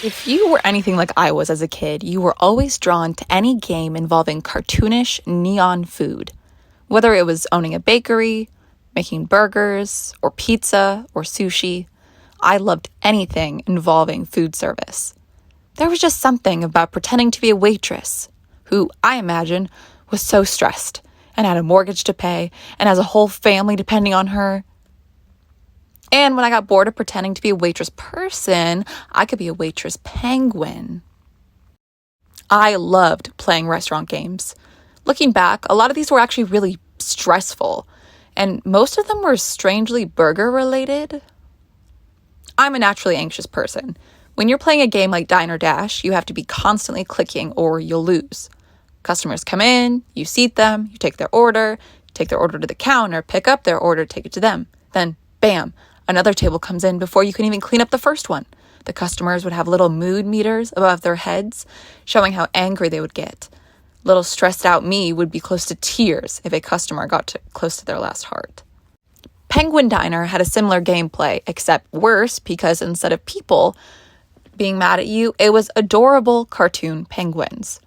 If you were anything like I was as a kid, you were always drawn to any game involving cartoonish neon food. Whether it was owning a bakery, making burgers, or pizza, or sushi, I loved anything involving food service. There was just something about pretending to be a waitress, who, I imagine, was so stressed and had a mortgage to pay and has a whole family depending on her. And when I got bored of pretending to be a waitress person, I could be a waitress penguin. I loved playing restaurant games. Looking back, a lot of these were actually really stressful, and most of them were strangely burger related. I'm a naturally anxious person. When you're playing a game like Diner Dash, you have to be constantly clicking or you'll lose. Customers come in, you seat them, you take their order to the counter, pick up their order, take it to them. Then, bam, another table comes in before you can even clean up the first one. The customers would have little mood meters above their heads, showing how angry they would get. Little stressed out me would be close to tears if a customer got close to their last heart. Penguin Diner had a similar gameplay, except worse because instead of people being mad at you, it was adorable cartoon penguins.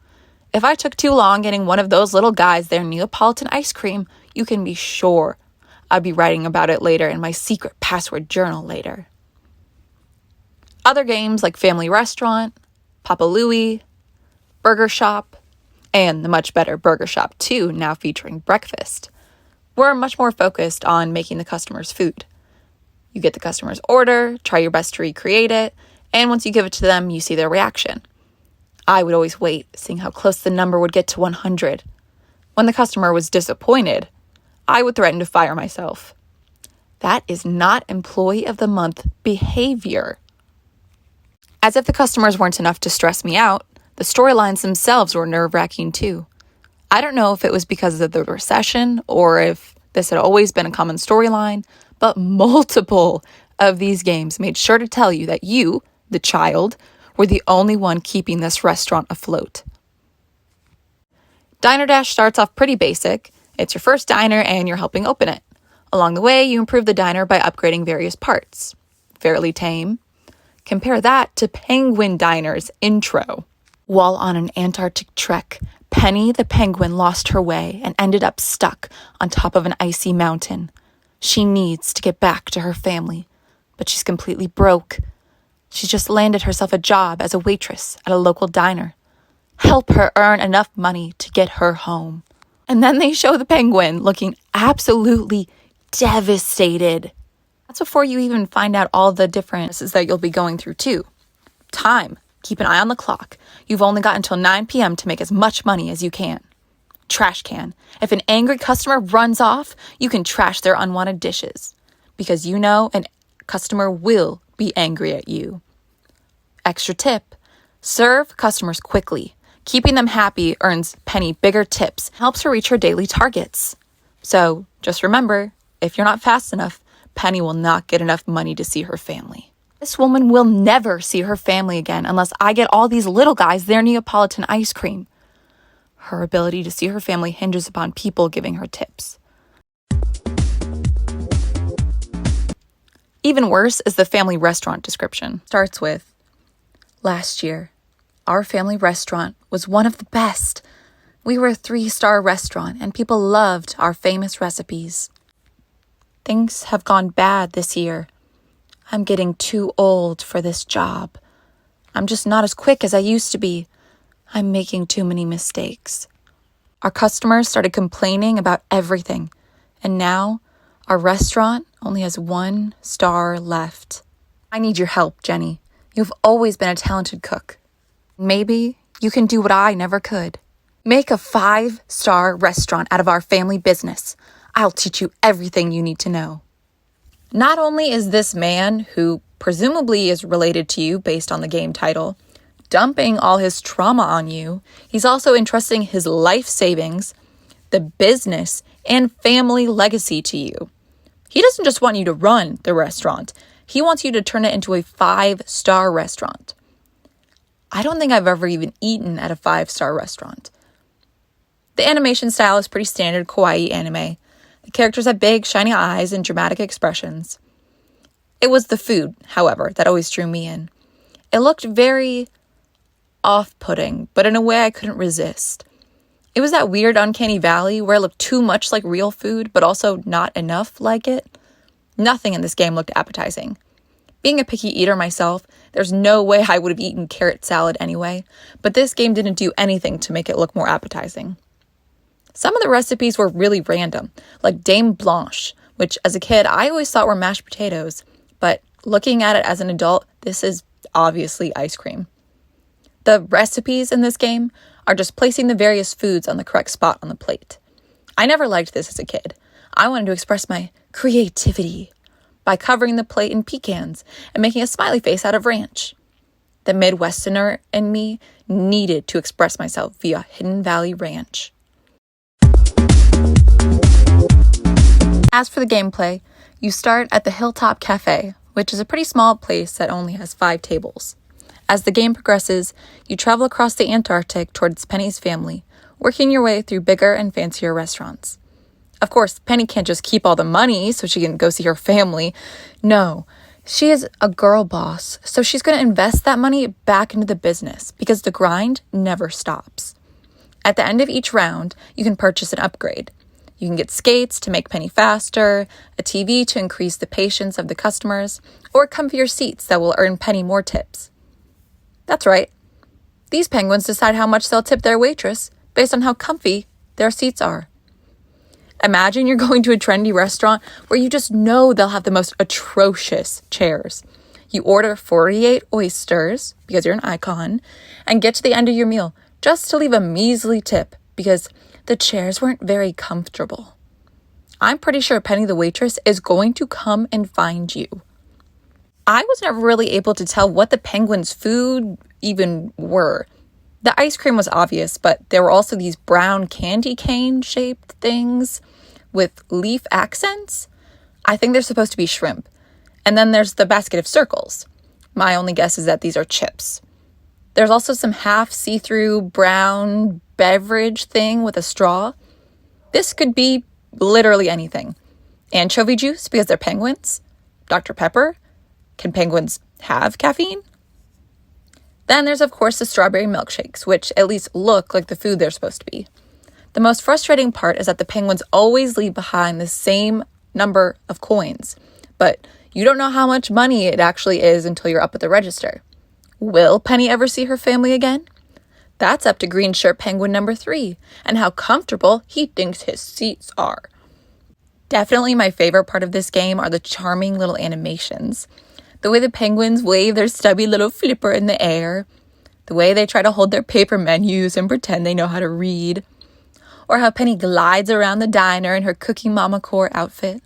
If I took too long getting one of those little guys their Neapolitan ice cream, you can be sure I'd be writing about it later in my secret password journal later. Other games like Family Restaurant, Papa Louie, Burger Shop, and the much better Burger Shop 2, now featuring breakfast, were much more focused on making the customer's food. You get the customer's order, try your best to recreate it, and once you give it to them, you see their reaction. I would always wait, seeing how close the number would get to 100. When the customer was disappointed, I would threaten to fire myself. That is not Employee of the Month behavior. As if the customers weren't enough to stress me out, the storylines themselves were nerve-wracking too. I don't know if it was because of the recession or if this had always been a common storyline, but multiple of these games made sure to tell you that you, the child, were the only one keeping this restaurant afloat. Diner Dash starts off pretty basic. It's your first diner and you're helping open it. Along the way, you improve the diner by upgrading various parts. Fairly tame. Compare that to Penguin Diner's intro. While on an Antarctic trek, Penny the penguin lost her way and ended up stuck on top of an icy mountain. She needs to get back to her family, but she's completely broke. She's just landed herself a job as a waitress at a local diner. Help her earn enough money to get her home. And then they show the penguin looking absolutely devastated. That's before you even find out all the differences that you'll be going through too. Time. Keep an eye on the clock. You've only got until 9 p.m. to make as much money as you can. Trash can. If an angry customer runs off, you can trash their unwanted dishes. Because you know an customer will be angry at you. Extra tip. Serve customers quickly. Keeping them happy earns Penny bigger tips, helps her reach her daily targets. So just remember, if you're not fast enough, Penny will not get enough money to see her family. This woman will never see her family again unless I get all these little guys their Neapolitan ice cream. Her ability to see her family hinges upon people giving her tips. Even worse is the family restaurant description. Starts with, last year, our family restaurant was one of the best. We were a 3-star restaurant and people loved our famous recipes. Things have gone bad this year. I'm getting too old for this job. I'm just not as quick as I used to be. I'm making too many mistakes. Our customers started complaining about everything, and now our restaurant only has 1 star left. I need your help, Jenny. You've always been a talented cook. Maybe you can do what I never could. Make a 5-star restaurant out of our family business. I'll teach you everything you need to know. Not only is this man, who presumably is related to you based on the game title, dumping all his trauma on you, he's also entrusting his life savings, the business, and family legacy to you. He doesn't just want you to run the restaurant. He wants you to turn it into a 5-star restaurant. I don't think I've ever even eaten at a 5-star restaurant. The animation style is pretty standard kawaii anime. The characters have big, shiny eyes and dramatic expressions. It was the food, however, that always drew me in. It looked very off-putting, but in a way I couldn't resist. It was that weird uncanny valley where it looked too much like real food, but also not enough like it. Nothing in this game looked appetizing. Being a picky eater myself, there's no way I would have eaten carrot salad anyway, but this game didn't do anything to make it look more appetizing. Some of the recipes were really random, like Dame Blanche, which as a kid I always thought were mashed potatoes, but looking at it as an adult, this is obviously ice cream. The recipes in this game are just placing the various foods on the correct spot on the plate. I never liked this as a kid. I wanted to express my creativity by covering the plate in pecans and making a smiley face out of ranch. The Midwesterner in me needed to express myself via Hidden Valley Ranch. As for the gameplay, you start at the Hilltop Cafe, which is a pretty small place that only has 5 tables. As the game progresses, you travel across the Antarctic towards Penny's family, working your way through bigger and fancier restaurants. Of course, Penny can't just keep all the money so she can go see her family. No, she is a girl boss, so she's going to invest that money back into the business because the grind never stops. At the end of each round, you can purchase an upgrade. You can get skates to make Penny faster, a TV to increase the patience of the customers, or comfier seats that will earn Penny more tips. That's right. These penguins decide how much they'll tip their waitress based on how comfy their seats are. Imagine you're going to a trendy restaurant where you just know they'll have the most atrocious chairs. You order 48 oysters, because you're an icon, and get to the end of your meal just to leave a measly tip because the chairs weren't very comfortable. I'm pretty sure Penny the waitress is going to come and find you. I was never really able to tell what the penguins' food even were. The ice cream was obvious, but there were also these brown candy cane-shaped things with leaf accents. I think they're supposed to be shrimp. And then there's the basket of circles. My only guess is that these are chips. There's also some half see-through brown beverage thing with a straw. This could be literally anything. Anchovy juice because they're penguins. Dr. Pepper. Can penguins have caffeine? Then there's, of course, the strawberry milkshakes, which at least look like the food they're supposed to be. The most frustrating part is that the penguins always leave behind the same number of coins, but you don't know how much money it actually is until you're up at the register. Will Penny ever see her family again? That's up to green shirt penguin number 3 and how comfortable he thinks his seats are. Definitely my favorite part of this game are the charming little animations. The way the penguins wave their stubby little flipper in the air. The way they try to hold their paper menus and pretend they know how to read. Or how Penny glides around the diner in her Cookie Mama Core outfit.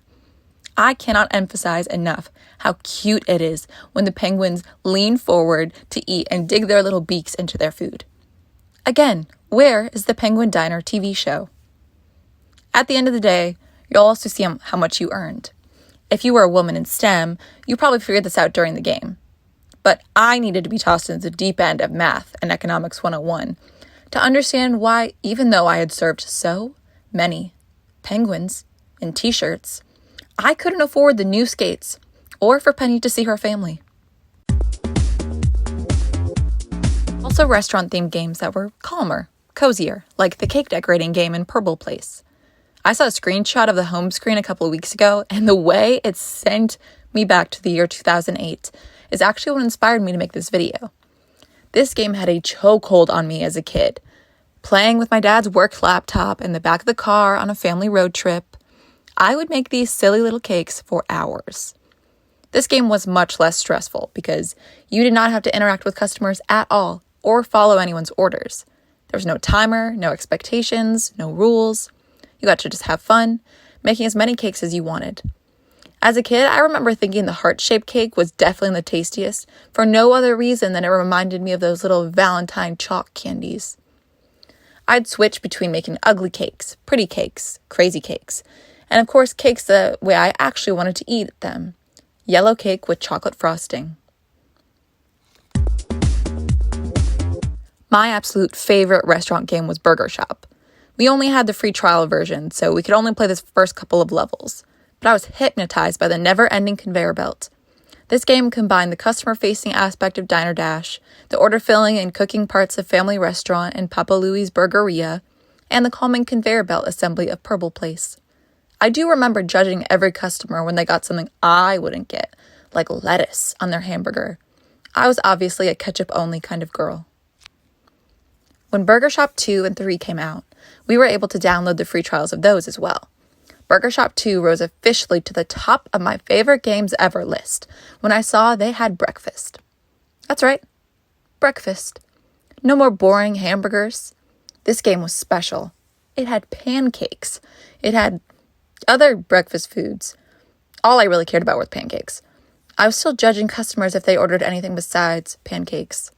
I cannot emphasize enough how cute it is when the penguins lean forward to eat and dig their little beaks into their food. Again, where is the Penguin Diner TV show? At the end of the day, you'll also see how much you earned. If you were a woman in STEM, you probably figured this out during the game. But I needed to be tossed into the deep end of math and economics 101 to understand why, even though I had served so many penguins in t-shirts, I couldn't afford the new skates or for Penny to see her family. Also restaurant-themed games that were calmer, cozier, like the cake decorating game in Purple Place. I saw a screenshot of the home screen a couple of weeks ago, and the way it sent me back to the year 2008 is actually what inspired me to make this video. This game had a chokehold on me as a kid. Playing with my dad's work laptop in the back of the car on a family road trip, I would make these silly little cakes for hours. This game was much less stressful because you did not have to interact with customers at all or follow anyone's orders. There was no timer, no expectations, no rules. You got to just have fun, making as many cakes as you wanted. As a kid, I remember thinking the heart-shaped cake was definitely the tastiest for no other reason than it reminded me of those little Valentine chalk candies. I'd switch between making ugly cakes, pretty cakes, crazy cakes, and of course cakes the way I actually wanted to eat them. Yellow cake with chocolate frosting. My absolute favorite restaurant game was Burger Shop. We only had the free trial version, so we could only play this first couple of levels. But I was hypnotized by the never-ending conveyor belt. This game combined the customer-facing aspect of Diner Dash, the order-filling and cooking parts of Family Restaurant and Papa Louie's Burgeria, and the calming conveyor belt assembly of Purple Place. I do remember judging every customer when they got something I wouldn't get, like lettuce on their hamburger. I was obviously a ketchup-only kind of girl. When Burger Shop 2 and 3 came out, we were able to download the free trials of those as well. Burger Shop 2 rose officially to the top of my favorite games ever list when I saw they had breakfast. That's right, breakfast. No more boring hamburgers. This game was special. It had pancakes. It had other breakfast foods. All I really cared about were pancakes. I was still judging customers if they ordered anything besides pancakes.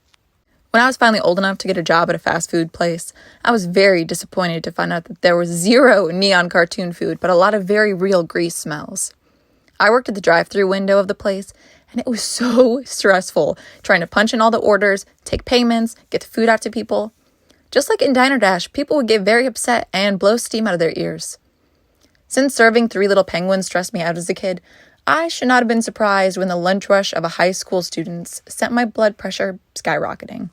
When I was finally old enough to get a job at a fast food place, I was very disappointed to find out that there was zero neon cartoon food, but a lot of very real grease smells. I worked at the drive-thru window of the place, and it was so stressful trying to punch in all the orders, take payments, get the food out to people. Just like in Diner Dash, people would get very upset and blow steam out of their ears. Since serving Three Little Penguins stressed me out as a kid, I should not have been surprised when the lunch rush of a high school students sent my blood pressure skyrocketing.